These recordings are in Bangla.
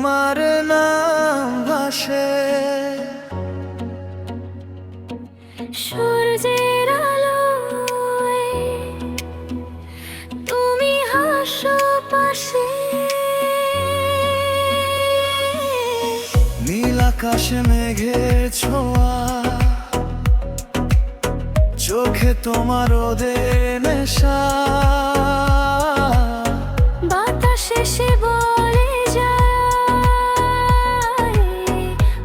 তোমার নাম ভাসে সূর্যের আলোয়, তুমি হাসো পাশে। নীল আকাশে মেঘের ছোঁয়া, চোখে তোমার ওদের নেশা। বাতাসে সে বলে যায়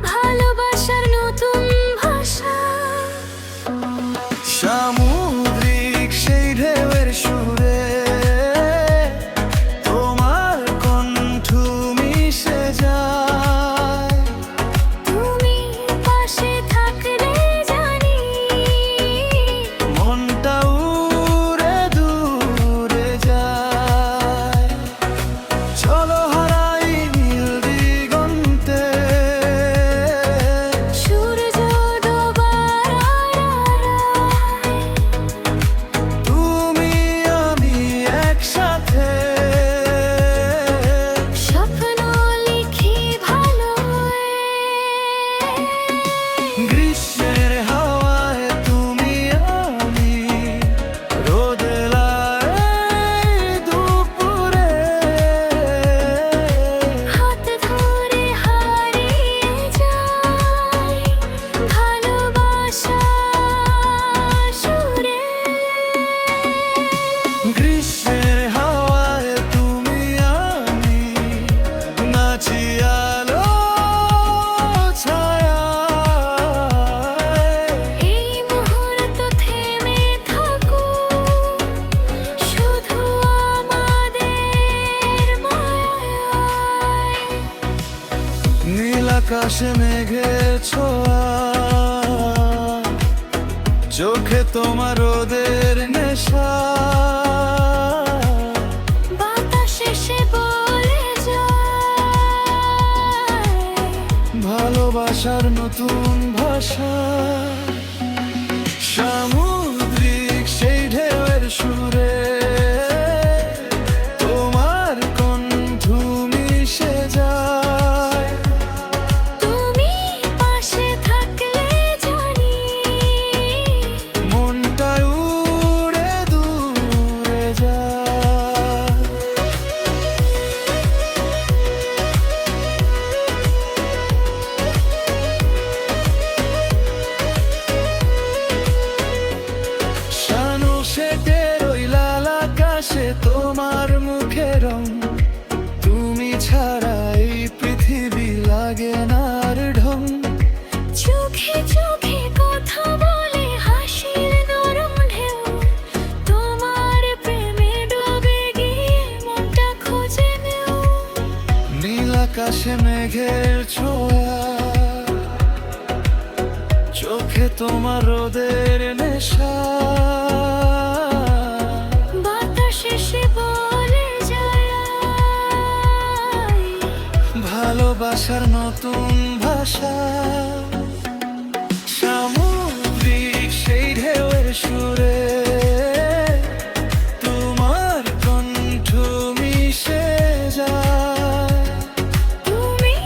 ভালোবাসার নতুন ভাষা। সামুদ্রিক সেই ঢেউয়ের সুরে তোমার কণ্ঠ মিশে যায়। তুমি পাশে থাকলে জানি মনটা উড়ে দূরে যায়। চলো হারাই নীল দিগন্তে, সূর্য ডোবার আড়ায়। তুমি আমি একসাথে স্বপ্ন লিখি ভালো হয়ে। গ্রীষ্মের হাওয়ায় তুমি আমি, রোদেলায় দুপুরে হাত ধরে হারিয়ে যাই ভালোবাসা সুরে। গ্রীষ্মের হাওয়ায় তুমি আমি, নাচি আলো ছায়ায়। এই মুহূর্ত থেমে থাকুক শুধু আমাদের মায়ায়। নীল আকাশে মেঘের ছোঁয়া, চোখে তোমার ওদের নেশা। বাতাসে সে বলে যায় ভালোবাসার নতুন ভাষা। সামুদ্রিক সেই ঢেউয়ের সুরে তোমার কণ্ঠ মিশে যায়। তুমি পাশে থাকলে জানি মনটা উড়ে দূরে যায়। শানু সেটের ওই লাল আকাশে তোমার মুখের রং, তুমি ছাড়া এই পৃথিবী লাগে না আর ঢং। চোখে চোখে কথা বলে হাসির নরম ঢেউ। তোমার প্রেমে ডুবে গিয়ে মনটা খুঁজে নেও। নীল আকাশে মেঘের ছোঁয়া, চোখে তোমার রোদের নেশা। বাতাসে সে বলে যায় ভালোবাসার নতুন ভাষা। সামুদ্রিক সেই ঢেউয়ের সুরে তোমার কণ্ঠ মিশে যায়। তুমি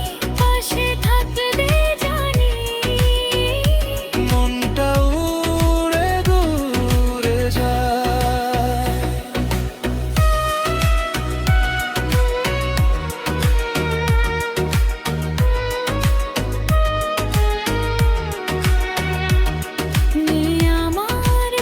পাশে থাকলে জানি মনটা উড়ে দূরে যায়। নিয়ে আমার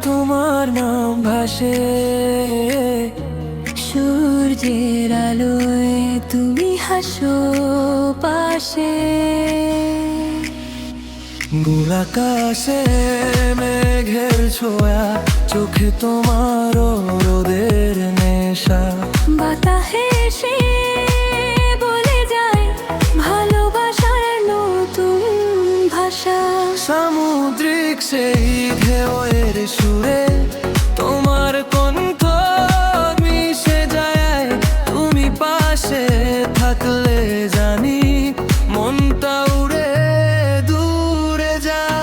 তোমার নাম ভাসে। সূর্যের আলোয় তুমি হাসো পাশে। গোলাকাশে মেঘের ছোঁয়া, চোখে তোমার রোদের নেশা। বাতাসে সে বলে যায় ভালোবাসার নতুন ভাষা। সামুদ্রিক সেই ঢেউয়ের সুরে তোমার কণ্ঠ মিশে যায়। তুমি পাশে থাকলে জানি মনটা উড়ে দূরে যায়।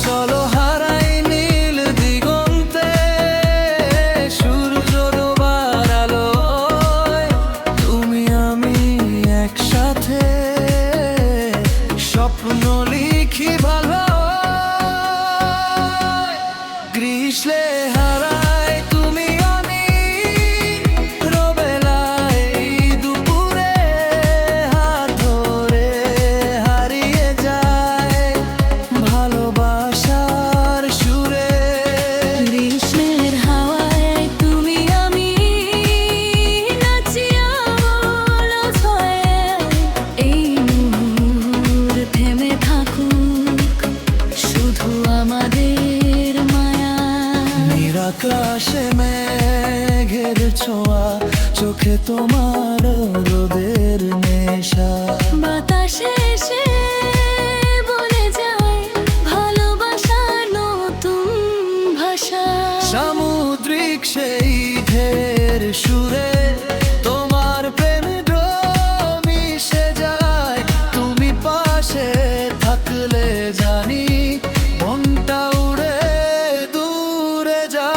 চলো হারাই নীল দিগন্তে, সূর্য ডোবার আলোয়। তুমি আমি একসাথে স্বপ্ন লিখি ভালো। গ্রীষ্মে হারাই তুমি আমি, রবেলায় দুপুরে হাত ধরে হারিয়ে যায় ভালোবাসার সুরে। গ্রীষ্মের হাওয়ায় তুমি আমি নাচি আমল ছয়ে। এই মুহূর্ত থেমে থাকুক শুধু আমাদের মায়া। নিরাকাশে মেঘের ছোঁয়া, চোখে তোমার রোদের নেশা। বাতাসে সে বলে যায় ভালোবাসার নতুন ভাষা। সামুদ্রিক সেই ঢেউয়ের সুরে তোমার প্রেম মিশে যায়। তুমি পাশে থাকলে জানি মনটা উড়ে দূরে যায়।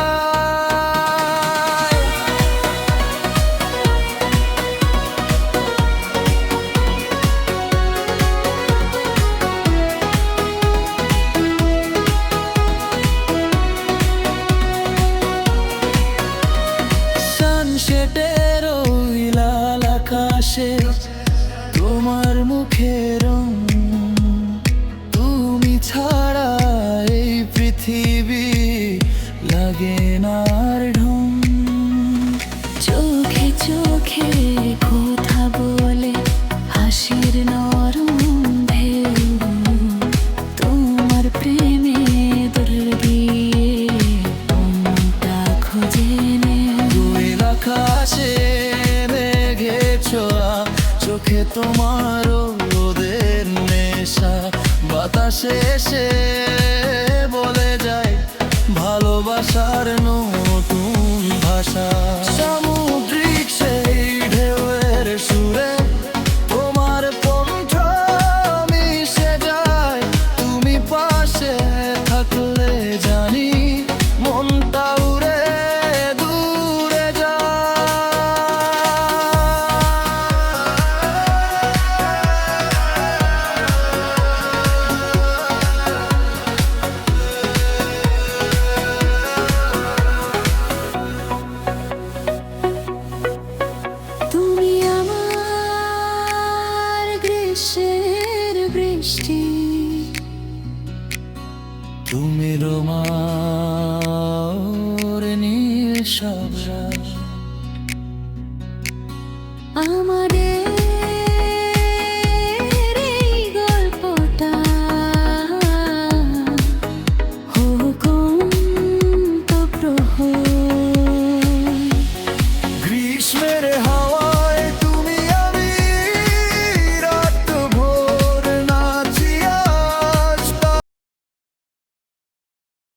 সানসেটের ওই লাল আকাশে তোমার মুখের রং। তুমি ছাড়া এই পৃথিবী লাগে না আর ঢং। চোখে চোখে কথা বলে হাসির নরম ঢেউ। তোমার প্রেমে দূর গিয়ে মনটা খোঁজে নেও। দুই আকাশে মেঘের ছোঁয়া, চোখে তোমার রোদের নেশা। বাতাসে সে বলে যায় ভালোবাসার নতুন ভাষা। সামুদ্রিক সেই ঢেউয়ের সুরে তোমার কণ্ঠ মিশে যায়। তুমি পাশে থাকলে জানি মনটা উড়ে দূরে তুমি আমার গ্রীষ্মের বৃষ্টি। তুমি রোমার নীল সাগর। আমাদের